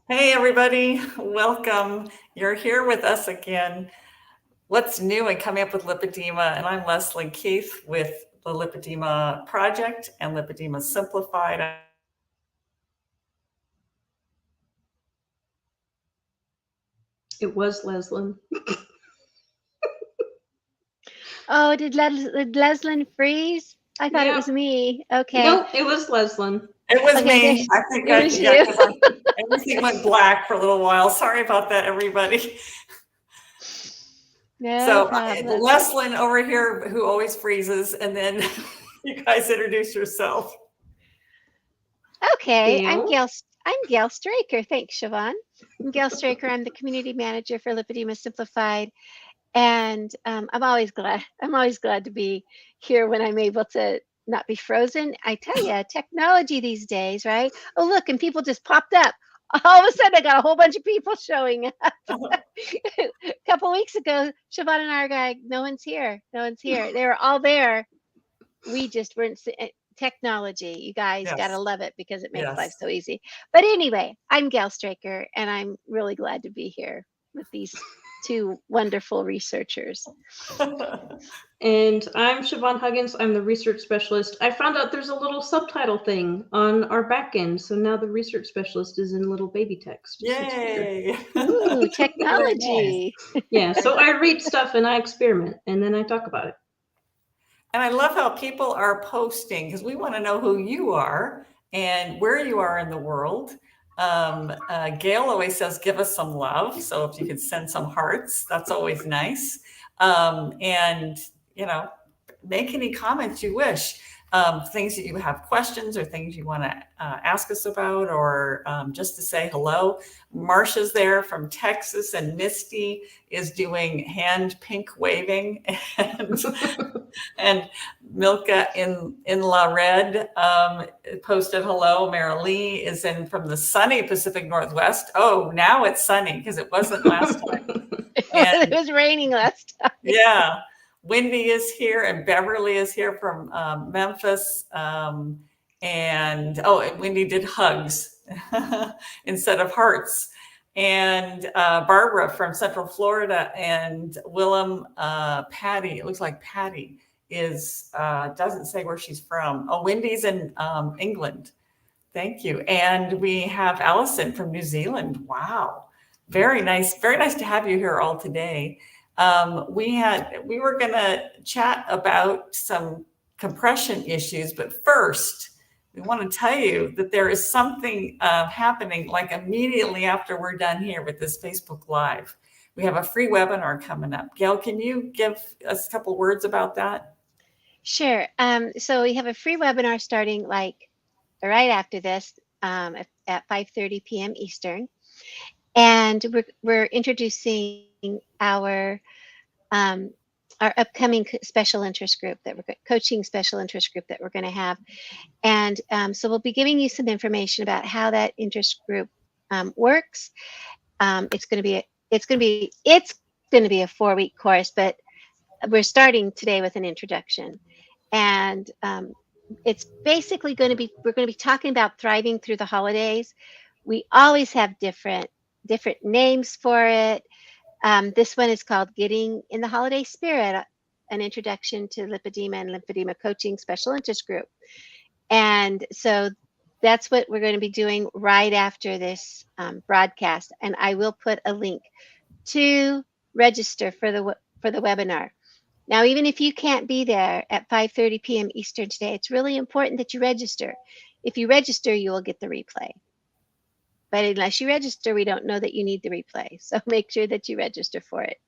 Hey, everybody. Welcome. You're here with us again. What's new and coming up with lipedema? And I'm Leslyn Keith with the Lipedema Project and Lipedema Simplified. It was Leslyn. Oh, did Leslyn freeze? I thought it was me. Okay. No, it was Leslyn. It was Okay, me. I think it was you. everything went black for a little while. Sorry about that, everybody. No So problem. Leslyn over here, who always freezes, and then you guys introduce yourself. Okay, Gail. I'm Gail Straker. Thanks, Siobhan. I'm Gail Straker. I'm the community manager for Lipedema Simplified, and I'm always glad to be here when I'm able to not be frozen. I tell you, technology these days, right? Oh, look, and people just popped up. All of a sudden, I got a whole bunch of people showing up. A couple weeks ago, Siobhan and I are like, no one's here. No one's here. They were all there. We just weren't. Technology, you guys Yes. gotta love it because it makes Yes. life so easy. But anyway, I'm Gail Straker, and I'm really glad to be here with these two wonderful researchers. And I'm Siobhan Huggins. I'm the research specialist. I found out there's a little subtitle thing on our back end. So now the research specialist is in little baby text. Yay. Ooh, technology. Yeah, so I read stuff and I experiment and then I talk about it. And I love how people are posting because we want to know who you are and where you are in the world. Gail always says, give us some love. So if you could send some hearts, that's always nice. And, make any comments you wish. Things that you have questions or things you want to ask us about, or just to say hello. Marsha's there from Texas, and Misty is doing hand pink waving, and Milka in La Red posted hello. Marilee is in from the sunny Pacific Northwest. Oh, now it's sunny because it wasn't last time. It was raining last time. Yeah. Wendy is here, and Beverly is here from Memphis. And Wendy did hugs instead of hearts. And Barbara from Central Florida, and Willem, Patty. It looks like Patty is doesn't say where she's from. Oh, Wendy's in England. Thank you. And we have Allison from New Zealand. Wow, very nice to have you here all today. We were going to chat about some compression issues, but first we want to tell you that there is something happening like immediately after we're done here with this Facebook Live. We have a free webinar coming up. Gail, can you give us a couple words about that? Sure. So we have a free webinar starting like right after this at 5:30 p.m. Eastern. And we're introducing our upcoming special interest group that we're coaching special interest group that we're going to have. And so we'll be giving you some information about how that interest group works. It's going to be a 4-week course, but we're starting today with an introduction. And it's basically we're going to be talking about thriving through the holidays. We always have different names for it. This one is called Getting in the Holiday Spirit, an introduction to lipedema and lymphedema coaching special interest group. And so that's what we're going to be doing right after this broadcast. And I will put a link to register for the webinar. Now, even if you can't be there at 5:30 p.m. Eastern today, it's really important that you register. If you register, you will get the replay. But unless you register, we don't know that you need the replay. So make sure that you register for it.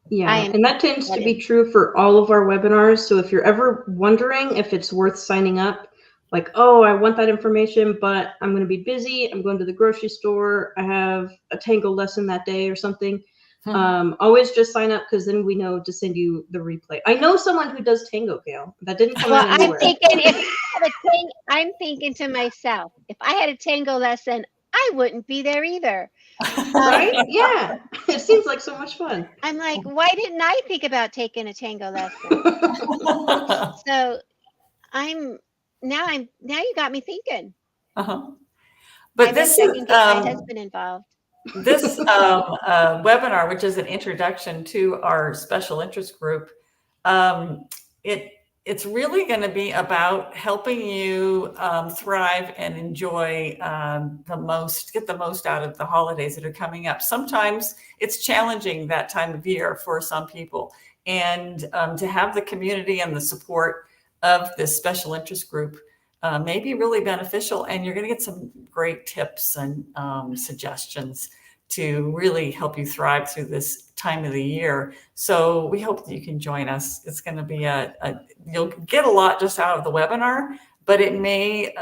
Yeah, and that tends to be true for all of our webinars. So if you're ever wondering if it's worth signing up, like, oh, I want that information, but I'm going to be busy. I'm going to the grocery store. I have a tango lesson that day or something. Always just sign up, because then we know to send you the replay. I know someone who does tango, Gail. That didn't come out anywhere. I'm thinking to myself, if I had a tango lesson, I wouldn't be there either. Right? Yeah. It seems like so much fun. I'm like, why didn't I think about taking a tango lesson? So now you got me thinking. Uh-huh. But this is get my husband involved. This webinar, which is an introduction to our special interest group, it's really going to be about helping you thrive and enjoy get the most out of the holidays that are coming up. Sometimes it's challenging that time of year for some people, and to have the community and the support of this special interest group may be really beneficial, and you're going to get some great tips and suggestions to really help you thrive through this time of the year. So we hope that you can join us. It's going to be you'll get a lot just out of the webinar, but it may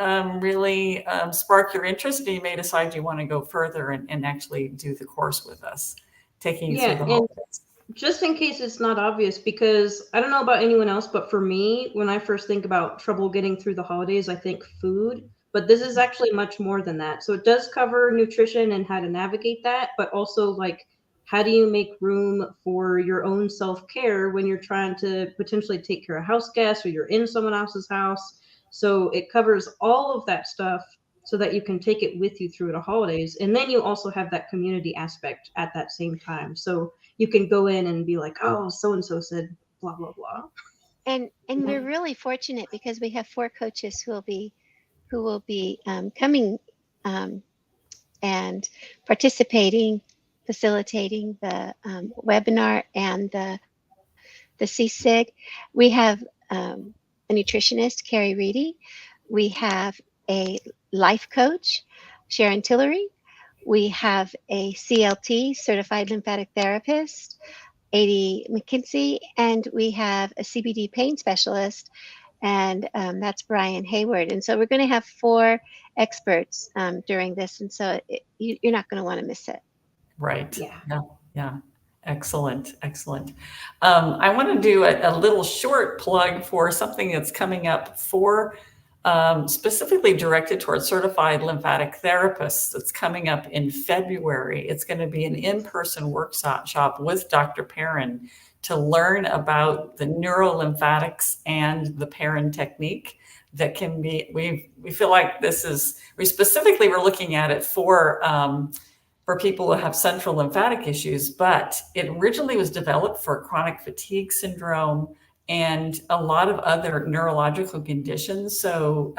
really spark your interest, and you may decide you want to go further and actually do the course with us, taking you through the holidays. Just in case it's not obvious, because I don't know about anyone else, but for me, when I first think about trouble getting through the holidays, I think food, but this is actually much more than that. So it does cover nutrition and how to navigate that, but also like, how do you make room for your own self-care when you're trying to potentially take care of house guests or you're in someone else's house? So it covers all of that stuff so that you can take it with you through the holidays. And then you also have that community aspect at that same time. So you can go in and be like, oh, so-and-so said blah, blah, blah. And we're really fortunate because we have 4 coaches who will be coming and participating, facilitating the webinar and the CSIG. We have a nutritionist, Carrie Reedy. We have a life coach, Sharon Tillery. We have a CLT, Certified Lymphatic Therapist, Adi McKinsey, and we have a CBD pain specialist, and that's Brian Hayward. And so we're going to have 4 experts during this, and so you're not going to want to miss it. Right. Yeah. Excellent. I want to do a little short plug for something that's coming up for specifically directed towards certified lymphatic therapists. That's coming up in February. It's going to be an in-person workshop with Dr. Perrin to learn about the neurolymphatics and the Perrin technique that can be, we feel like we're looking at it for people who have central lymphatic issues, but it originally was developed for chronic fatigue syndrome and a lot of other neurological conditions. So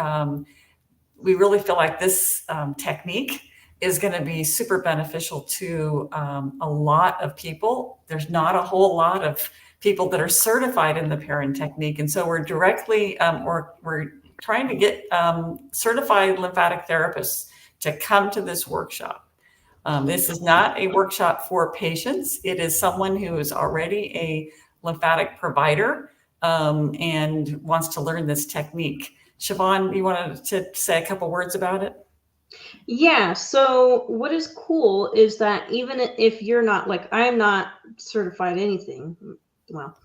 we really feel like this technique is going to be super beneficial to a lot of people. There's not a whole lot of people that are certified in the Perrin technique. And so we're directly, we're trying to get certified lymphatic therapists to come to this workshop. This is not a workshop for patients. It is someone who is already a lymphatic provider and wants to learn this technique. Siobhan, you wanted to say a couple words about it? Yeah. So what is cool is that even if you're not, like, I'm not certified anything, well,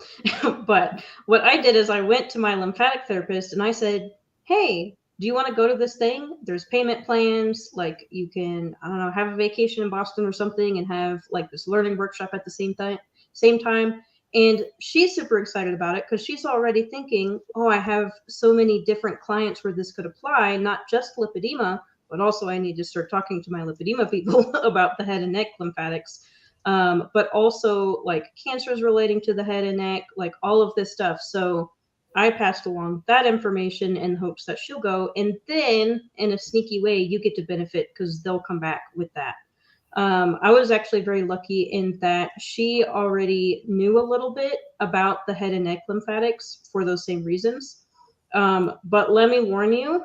but what I did is I went to my lymphatic therapist and I said, hey, do you want to go to this thing? There's payment plans. Like, you can, I don't know, have a vacation in Boston or something and have like this learning workshop at the same time. And she's super excited about it because she's already thinking, oh, I have so many different clients where this could apply, not just lipedema, but also I need to start talking to my lipedema people about the head and neck lymphatics, but also like cancers relating to the head and neck, like all of this stuff. So I passed along that information in hopes that she'll go. And then in a sneaky way, you get to benefit because they'll come back with that. I was actually very lucky in that she already knew a little bit about the head and neck lymphatics for those same reasons. But let me warn you,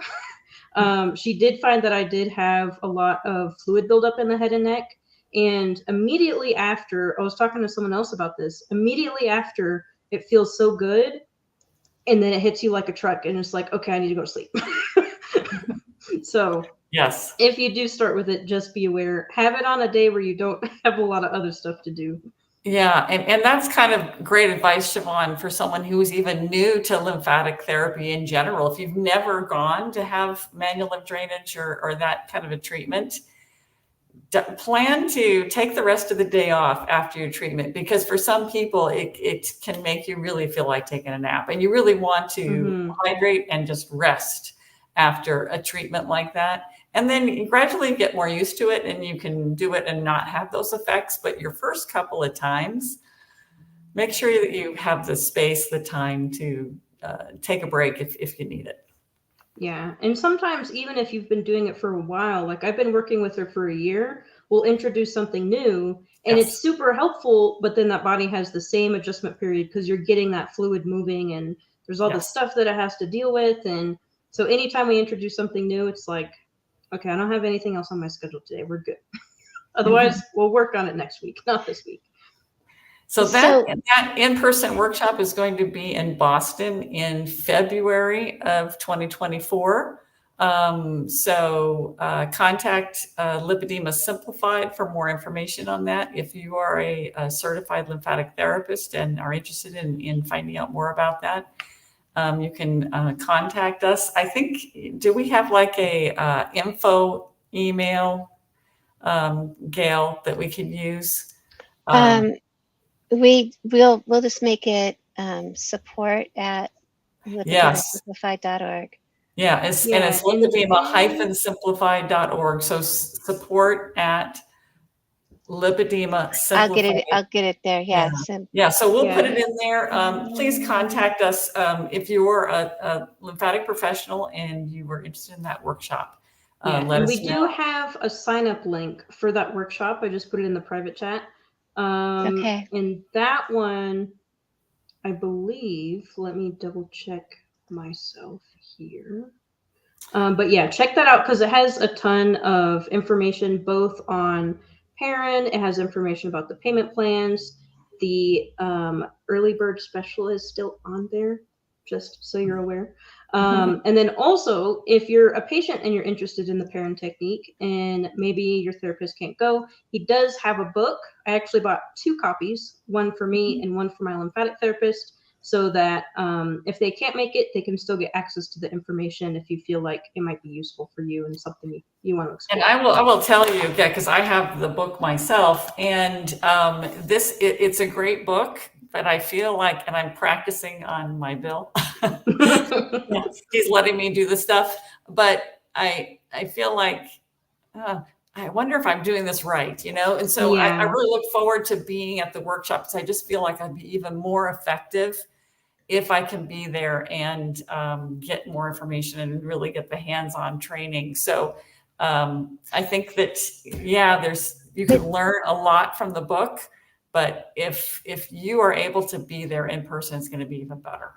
she did find that I did have a lot of fluid buildup in the head and neck. And immediately after, I was talking to someone else about this, immediately after, it feels so good. And then it hits you like a truck and it's like, okay, I need to go to sleep. So yes, if you do start with it, just be aware, have it on a day where you don't have a lot of other stuff to do. Yeah. And that's kind of great advice, Siobhan, for someone who is even new to lymphatic therapy in general. If you've never gone to have manual lymph drainage or that kind of a treatment, plan to take the rest of the day off after your treatment, because for some people it can make you really feel like taking a nap, and you really want to hydrate and just rest after a treatment like that. And then you gradually get more used to it, and you can do it and not have those effects. But your first couple of times, make sure that you have the space, the time to take a break if you need it. Yeah. And sometimes even if you've been doing it for a while, like I've been working with her for a year, we'll introduce something new and Yes. it's super helpful, but then that body has the same adjustment period because you're getting that fluid moving and there's all the stuff that it has to deal with. And so anytime we introduce something new, it's like, okay, I don't have anything else on my schedule today. We're good. Otherwise, we'll work on it next week, not this week. So that in-person workshop is going to be in Boston in February of 2024. Contact Lipedema Simplified for more information on that. If you are a certified lymphatic therapist and are interested in finding out more about that, you can contact us. I think, do we have like a info email, Gail, that we could use? We'll just make it support at lipedemasimplified.org. Yeah, it's lipedema-simplified.org. So support at Lipedema Simplified. I'll get it there. Yeah. So we'll put it in there. Please contact us if you're a lymphatic professional and you were interested in that workshop. Let us know. We do have a sign-up link for that workshop. I just put it in the private chat. Okay. And that one, I believe, let me double check myself here. But yeah, check that out because it has a ton of information both on Perrin. It has information about the payment plans. The early bird special is still on there, just so you're aware. And then also, if you're a patient and you're interested in the Perrin technique and maybe your therapist can't go, he does have a book. I actually bought 2 copies, one for me and one for my lymphatic therapist, so that if they can't make it, they can still get access to the information if you feel like it might be useful for you and something you want to explore. And I will tell you, because I have the book myself, and it's a great book, but I feel like, and I'm practicing on my Bill. He's letting me do the stuff, but I feel like, I wonder if I'm doing this right, And so I really look forward to being at the workshop because I just feel like I'd be even more effective if I can be there and get more information and really get the hands-on training. So I think that, you can learn a lot from the book, but if you are able to be there in person, it's going to be even better.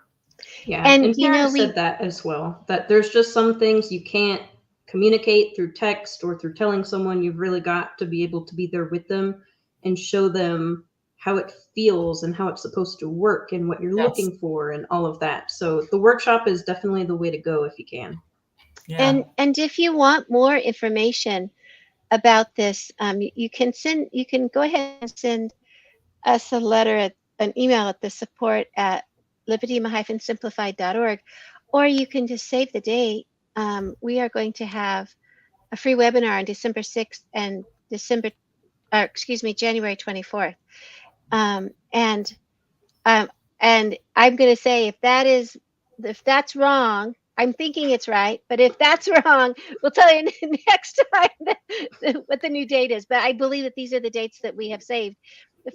Yeah, and Perrin said that as well, that there's just some things you can't communicate through text or through telling someone. You've really got to be able to be there with them and show them how it feels and how it's supposed to work and what you're looking for and all of that. So the workshop is definitely the way to go if you can. Yeah. And if you want more information about this, you can go ahead and send us a letter, an email at the support at lipedema-simplified.org, or you can just save the date. We are going to have a free webinar on December 6th and January 24th. And I'm going to say if that's wrong, I'm thinking it's right, but if that's wrong, we'll tell you next time what the new date is. But I believe that these are the dates that we have saved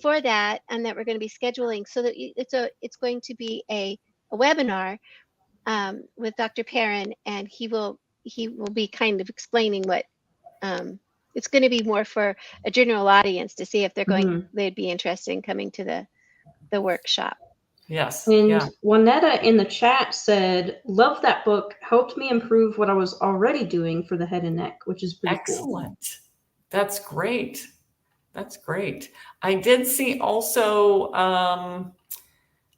for that, and that we're going to be scheduling, so that it's going to be a webinar with Dr. Perrin, and he will be kind of explaining what it's going to be more for a general audience to see if they'd be interested in coming to the workshop. Yes. And Juanetta in the chat said, love that book, helped me improve what I was already doing for the head and neck, which is pretty excellent. Cool. That's great. That's great. I did see also, we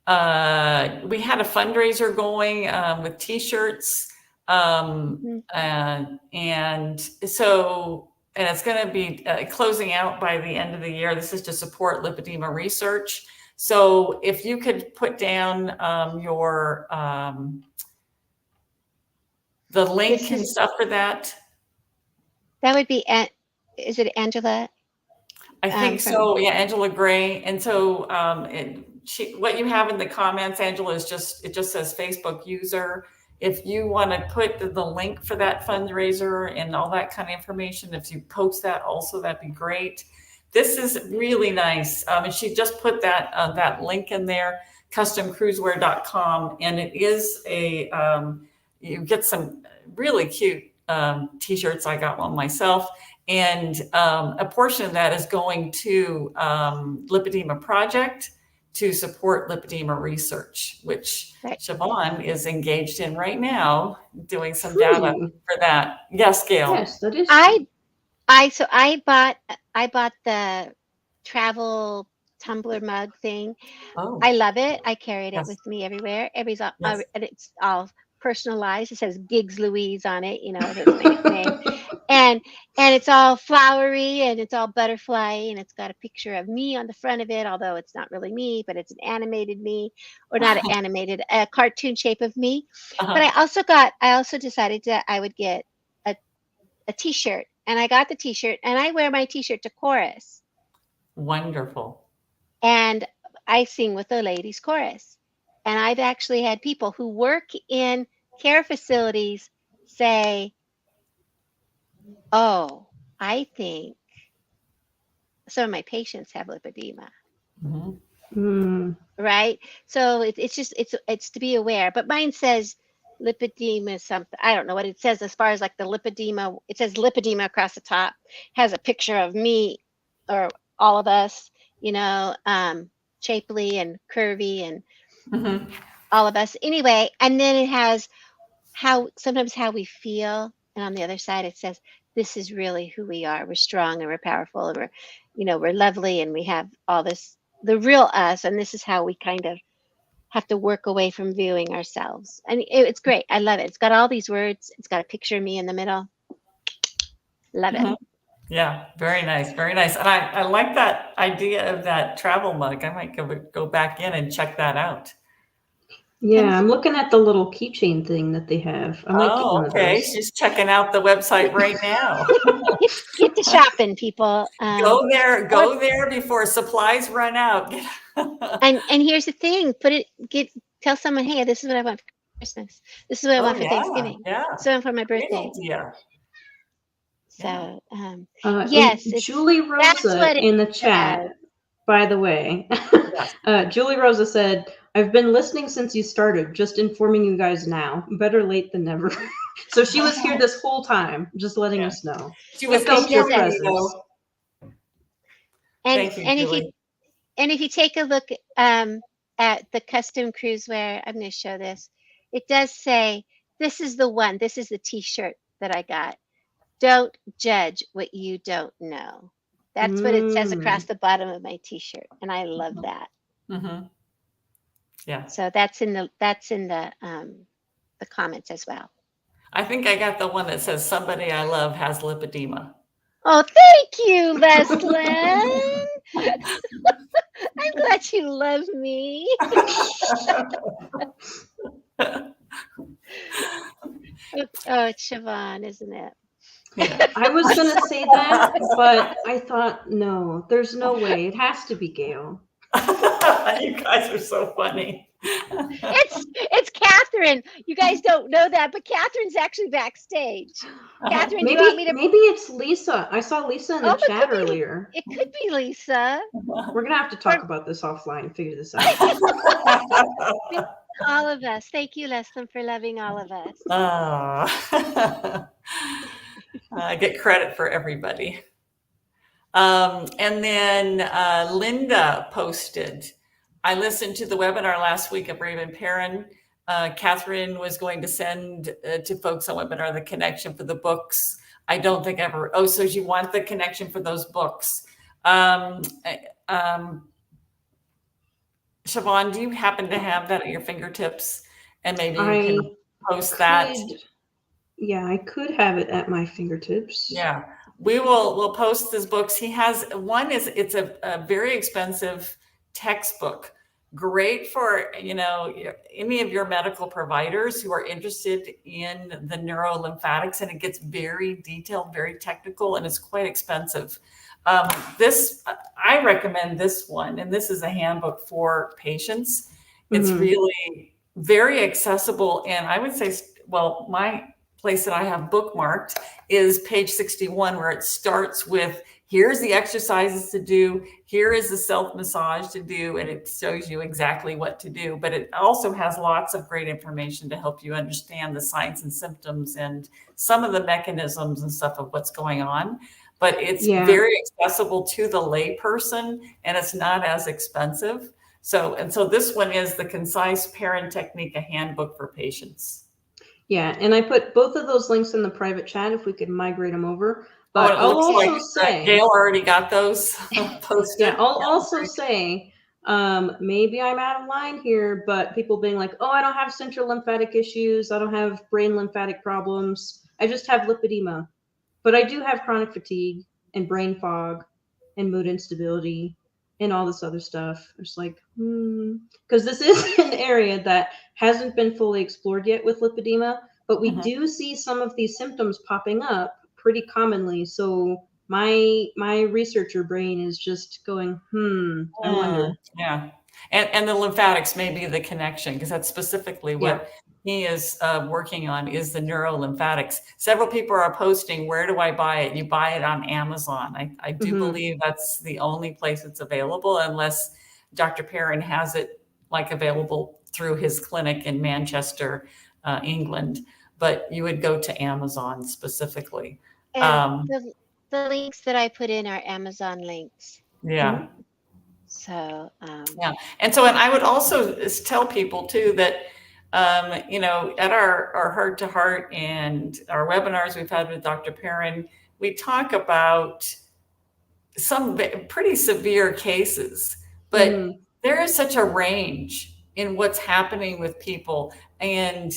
had a fundraiser going with t-shirts. And it's going to be closing out by the end of the year. This is to support lipedema research. So if you could put down the link and stuff for that. That would be, is it Angela? I think so. Yeah, Angela Gray. And so what you have in the comments, Angela, is it just says Facebook user. if you want to put the link for that fundraiser and all that kind of information, if you post that also, that'd be great. This is really nice. And she just put that link in there, customcruisewear.com. And it is you get some really cute t-shirts. I got one myself. And a portion of that is going to Lipedema Project to support lipedema research, which Siobhan is engaged in right now, doing some data for that. Yes, Gail. Yes, that is. I bought the travel tumbler mug thing. Oh. I love it. I carried it with me everywhere. And it's all personalized. It says Gigs Louise on it, that's my nickname. And it's all flowery and it's all butterfly and it's got a picture of me on the front of it, although it's not really me, but it's an animated me, or not an animated, a cartoon shape of me. But I also decided that I would get a t-shirt, and I got the t-shirt, and I wear my t-shirt to chorus. Wonderful. And I sing with the ladies chorus. And I've actually had people who work in care facilities say, oh, I think some of my patients have lipedema. Right? So it's to be aware. But mine says lipedema something. I don't know what it says as far as like the lipedema. It says lipedema across the top. Has a picture of me or all of us, shapely and curvy and all of us. Anyway, and then it has sometimes how we feel. And on the other side, it says, this is really who we are. We're strong and we're powerful and we're lovely and we have all this, the real us. And this is how we kind of have to work away from viewing ourselves. And it's great. I love it. It's got all these words. It's got a picture of me in the middle. Love it. Yeah, very nice. Very nice. And I like that idea of that travel mug. I might go back in and check that out. Yeah, I'm looking at the little keychain thing that they have. I might get one of those. She's checking out the website right now. Get to shopping, people. Go there before supplies run out. and here's the thing: tell someone, hey, this is what I want for Christmas. This is what I want for Thanksgiving. Yeah. So for my birthday. Yeah. So yes, Julie Rosa in the chat. By the way, Julie Rosa said, I've been listening since you started, just informing you guys now. Better late than never. So she was here this whole time, just letting us know. She was your presence. Thank you, Julie. If you take a look at the custom cruisewear, I'm going to show this. It does say, this is the one. This is the t-shirt that I got. Don't judge what you don't know. That's what it says across the bottom of my t-shirt, and I love that. Yeah. So that's in the comments as well. I think I got the one that says somebody I love has lipedema. Oh, thank you, Leslyn. I'm glad you love me. It's Siobhan, isn't it? Yeah. I was going to say that, but I thought, no, there's no way. It has to be Gail. You guys are so funny. It's Catherine. You guys don't know that, but Catherine's actually backstage. Catherine, maybe, do you want me to... Maybe it's Lisa. I saw Lisa in the chat earlier. It could be Lisa. We're going to have to talk about this offline, figure this out. All of us. Thank you, Leslyn, for loving all of us. I get credit for everybody. And then Linda posted, I listened to the webinar last week of Raven Perrin. Catherine was going to send to folks on webinar the connection for the books. I don't think ever. Oh, so you want the connection for those books. Siobhan, do you happen to have that at your fingertips? And maybe you can post that. Yeah, I could have it at my fingertips. Yeah, we'll post his books. He has one it's a very expensive textbook, great for any of your medical providers who are interested in the neurolymphatics, and it gets very detailed, very technical, and it's quite expensive. I recommend this one, and this is a handbook for patients. It's really very accessible, and I would say well, my place that I have bookmarked is page 61, where it starts with, here's the exercises to do, here is the self-massage to do, and it shows you exactly what to do. But it also has lots of great information to help you understand the signs and symptoms and some of the mechanisms and stuff of what's going on. But it's very accessible to the lay person, and it's not as expensive. So this one is the Concise Perrin Technique, a handbook for patients. Yeah, and I put both of those links in the private chat if we could migrate them over. But I'll also say, Gail already got those posted. Yeah, I'll also say, maybe I'm out of line here, but people being like, oh, I don't have central lymphatic issues, I don't have brain lymphatic problems, I just have lipedema. But I do have chronic fatigue and brain fog and mood instability and all this other stuff. It's like, because this is an area that hasn't been fully explored yet with lipedema, but we do see some of these symptoms popping up pretty commonly. So my researcher brain is just going, I wonder. Yeah. And the lymphatics may be the connection, because that's specifically what he is working on, is the neurolymphatics. Several people are posting, where do I buy it? You buy it on Amazon. I do believe that's the only place it's available, unless Dr. Perrin has it like available through his clinic in Manchester, England. But you would go to Amazon specifically. And the links that I put in are Amazon links. Yeah. So, And I would also tell people too that, at our heart to heart and our webinars we've had with Dr. Perrin, we talk about some pretty severe cases, but there is such a range in what's happening with people, and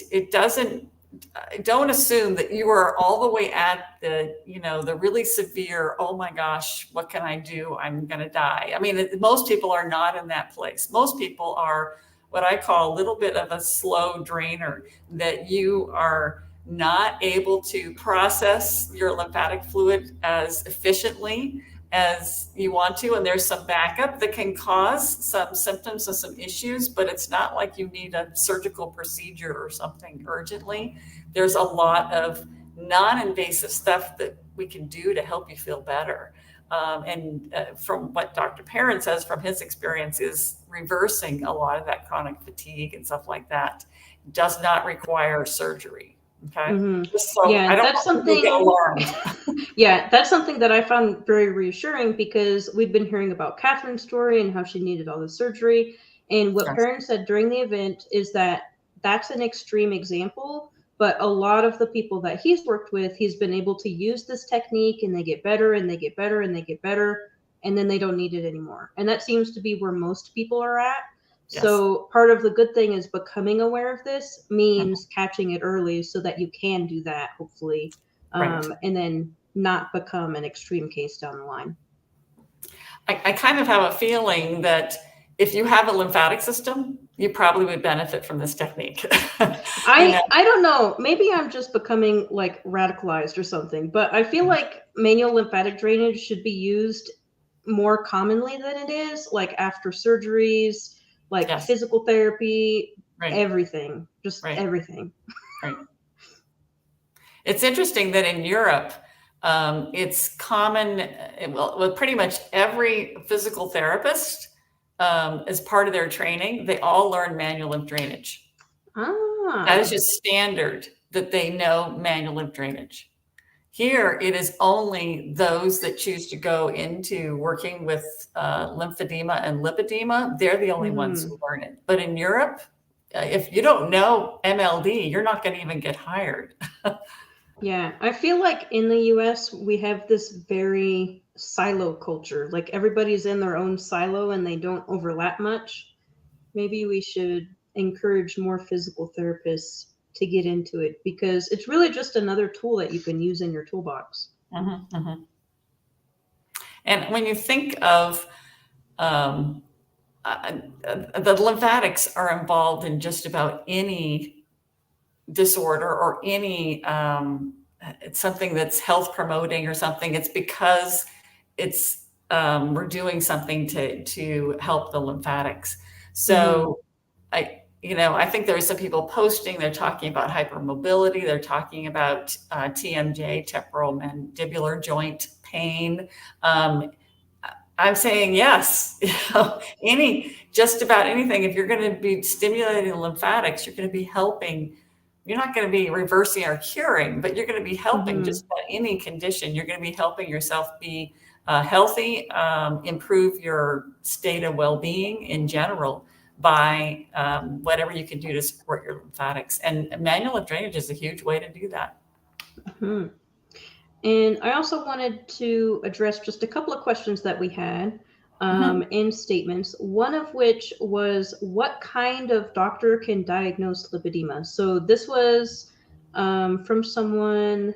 don't assume that you are all the way at the really severe, oh my gosh, what can I do? I'm going to die. I mean, most people are not in that place. Most people are what I call a little bit of a slow drainer, that you are not able to process your lymphatic fluid as efficiently as you want to. And there's some backup that can cause some symptoms and some issues, but it's not like you need a surgical procedure or something urgently. There's a lot of non-invasive stuff that we can do to help you feel better. From what Dr. Perrin says from his experience, is reversing a lot of that chronic fatigue and stuff like that does not require surgery. Okay. So I don't want people to get alarmed. Yeah, that's something that I found very reassuring, because we've been hearing about Catherine's story and how she needed all the surgery. And what Perrin said during the event is that that's an extreme example, but a lot of the people that he's worked with, he's been able to use this technique, and they get better and they get better and they get better, and then they don't need it anymore. And that seems to be where most people are at. Yes. So part of the good thing is becoming aware of this means catching it early, so that you can do that, hopefully, and then not become an extreme case down the line. I kind of have a feeling that if you have a lymphatic system, you probably would benefit from this technique. I don't know. Maybe I'm just becoming like radicalized or something, but I feel like manual lymphatic drainage should be used more commonly than it is, like after surgeries, like physical therapy, everything, just everything. Right. It's interesting that in Europe, it's common, well, pretty much every physical therapist, as part of their training, they all learn manual lymph drainage. That is just standard, that they know manual lymph drainage. Here, it is only those that choose to go into working with lymphedema and lipedema. They're the only ones who learn it. But in Europe, if you don't know MLD, you're not going to even get hired. Yeah, I feel like in the US, we have this very silo culture. Like everybody's in their own silo and they don't overlap much. Maybe we should encourage more physical therapists to get into it, because it's really just another tool that you can use in your toolbox. And when you think of the lymphatics are involved in just about any disorder or any it's something that's health promoting or something, it's because it's we're doing something to help the lymphatics. So I think there are some people posting, they're talking about hypermobility, they're talking about TMJ, temporal mandibular joint pain. I'm saying yes, just about anything. If you're going to be stimulating the lymphatics, you're going to be helping. You're not going to be reversing or curing, but you're going to be helping just about any condition. You're going to be helping yourself be healthy, improve your state of well-being in general by whatever you can do to support your lymphatics. And manual lymph drainage is a huge way to do that. Mm-hmm. And I also wanted to address just a couple of questions that we had in statements, one of which was, what kind of doctor can diagnose lipedema? So this was from someone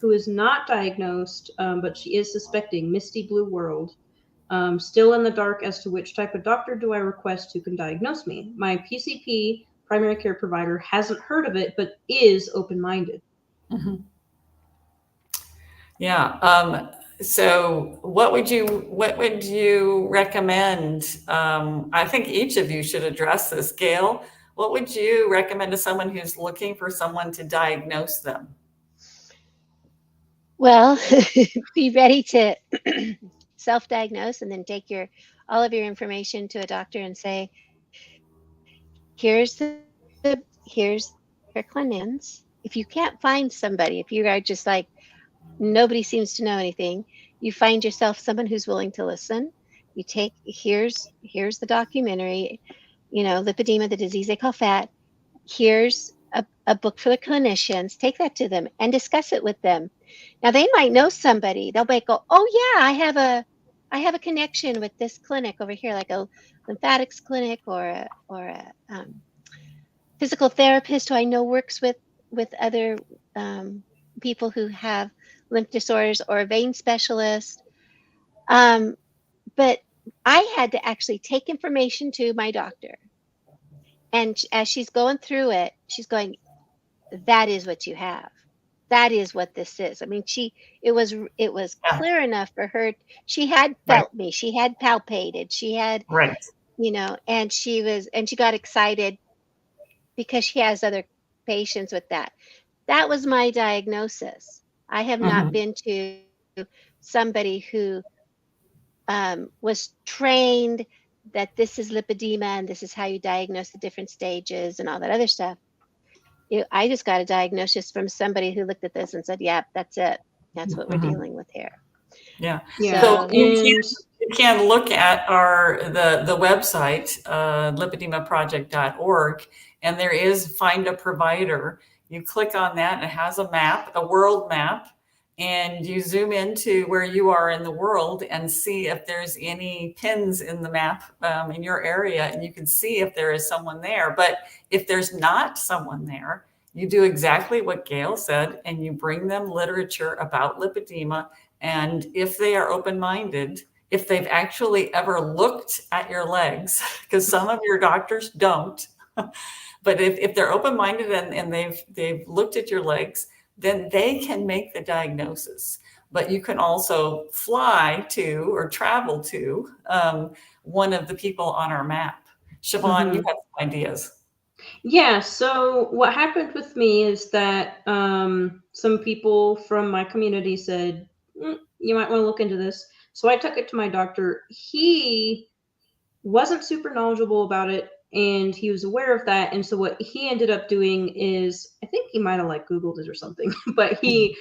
who is not diagnosed, but she is suspecting, Misty Blue World. Still in the dark as to which type of doctor do I request who can diagnose me. My PCP, primary care provider, hasn't heard of it, but is open-minded. Mm-hmm. Yeah. So what would you recommend? I think each of you should address this. Gail, what would you recommend to someone who's looking for someone to diagnose them? Well, be ready to self-diagnose and then take all of your information to a doctor and say, here's your clinicians. If you can't find somebody, if you are just like, nobody seems to know anything, you find yourself someone who's willing to listen. You take, here's the documentary, lipedema, the disease they call fat. Here's a book for the clinicians. Take that to them and discuss it with them. Now they might know somebody. They'll go, oh yeah, I have a connection with this clinic over here, like a lymphatics clinic or a physical therapist who I know works with other people who have lymph disorders, or a vein specialist. But I had to actually take information to my doctor. And as she's going through it, she's going, that is what you have. That is what this is. I mean, it was clear enough for her. She had felt me. She had palpated. She had, and she got excited because she has other patients with that. That was my diagnosis. I have not been to somebody who was trained that this is lipedema and this is how you diagnose the different stages and all that other stuff. I just got a diagnosis from somebody who looked at this and said, yeah, that's it. That's what we're dealing with here. Yeah. So you can look at the website, lipedemaproject.org, and there is Find a Provider. You click on that and it has a map, a world map, and you zoom into where you are in the world and see if there's any pins in the map in your area, and you can see if there is someone there. But if there's not someone there, you do exactly what Gail said, and you bring them literature about lipedema. And if they are open-minded, if they've actually ever looked at your legs, because some of your doctors don't, but if they're open-minded and they've looked at your legs, then they can make the diagnosis. But you can also fly to or travel to one of the people on our map. Siobhan, you have some ideas. Yeah, so what happened with me is that some people from my community said, you might want to look into this. So I took it to my doctor. He wasn't super knowledgeable about it, and he was aware of that. And so what he ended up doing is, I think he might have Googled it or something, but he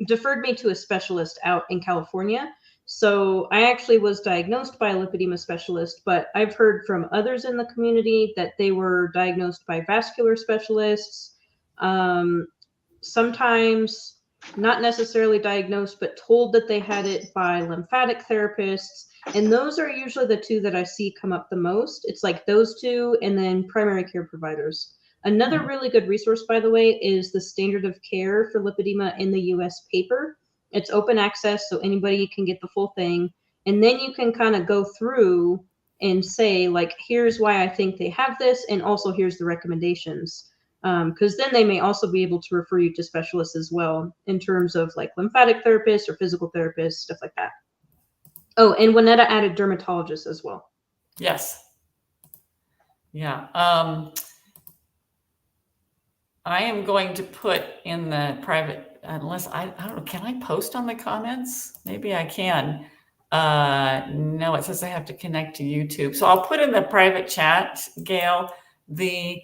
deferred me to a specialist out in California. So I actually was diagnosed by a lipedema specialist, but I've heard from others in the community that they were diagnosed by vascular specialists. Sometimes not necessarily diagnosed, but told that they had it by lymphatic therapists. And those are usually the two that I see come up the most. It's like those two, and then primary care providers. Another really good resource, by the way, is the standard of care for lipedema in the US paper. It's open access, so anybody can get the full thing. And then you can kind of go through and say, here's why I think they have this, and also here's the recommendations. Because then they may also be able to refer you to specialists as well, in terms of lymphatic therapists or physical therapists, stuff like that. Oh, and Juanetta added dermatologists as well. Yes. Yeah. I am going to put in the private, unless I don't know, can I post on the comments? Maybe I can. No, it says I have to connect to YouTube. So I'll put in the private chat, Gail, the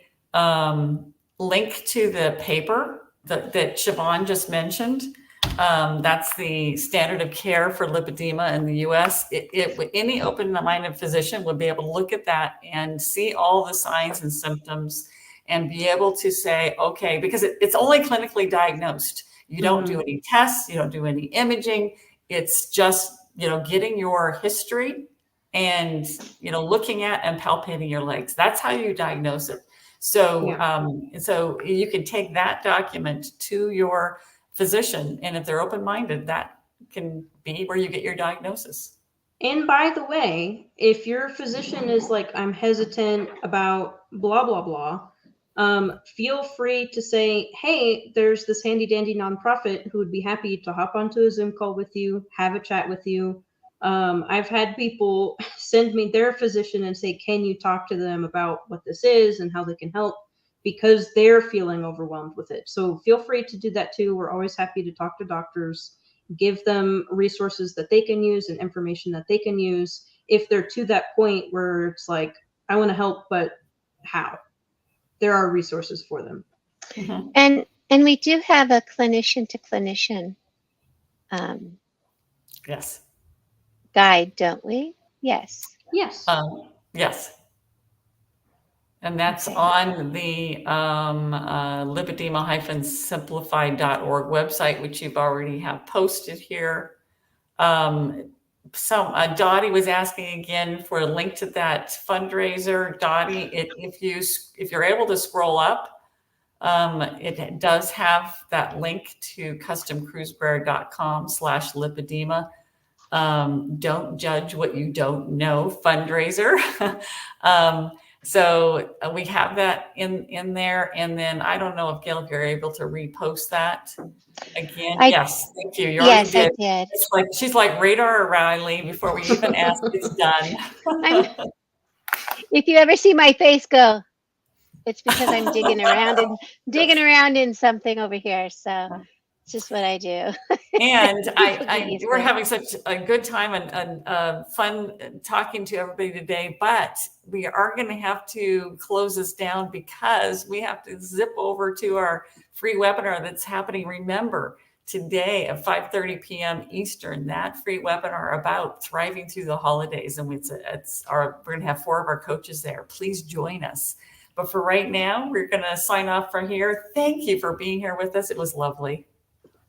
link to the paper that Siobhan just mentioned. That's the standard of care for lipedema in the US. Any open-minded physician would be able to look at that and see all the signs and symptoms and be able to say, okay, because it's only clinically diagnosed. You don't do any tests, you don't do any imaging. It's just, getting your history and, looking at and palpating your legs. That's how you diagnose it. So, so you can take that document to your physician, and if they're open-minded, that can be where you get your diagnosis. And by the way, if your physician is like, I'm hesitant about blah, blah, blah, feel free to say, hey, there's this handy dandy nonprofit who would be happy to hop onto a Zoom call with you, have a chat with you. I've had people send me their physician and say, can you talk to them about what this is and how they can help, because they're feeling overwhelmed with it. So feel free to do that too. We're always happy to talk to doctors, give them resources that they can use and information that they can use if they're to that point where it's like, I want to help, but how? There are resources for them. Mm-hmm. And we do have a clinician to clinician yes, guide, don't we? Yes. Yes. Yes. And that's on the lipedema-simplified.org website, which you've already have posted here. Dottie was asking again for a link to that fundraiser. Dottie, if you're able to scroll up, it does have that link to customcruisewear.com/lipedema. Don't judge what you don't know fundraiser. So we have that in there. And then I don't know if Gail, if you're able to repost that again. Yes, thank you. You already did. I did. It's like, she's like Radar O'Reilly before we even ask, it's done. If you ever see my face go, it's because I'm digging around in something over here. So it's just what I do. And we're having such a good time and fun talking to everybody today, but we are going to have to close this down because we have to zip over to our free webinar that's happening. Remember, today at 5:30 p.m. Eastern, that free webinar about thriving through the holidays. And we're going to have 4 of our coaches there. Please join us. But for right now, we're going to sign off from here. Thank you for being here with us. It was lovely.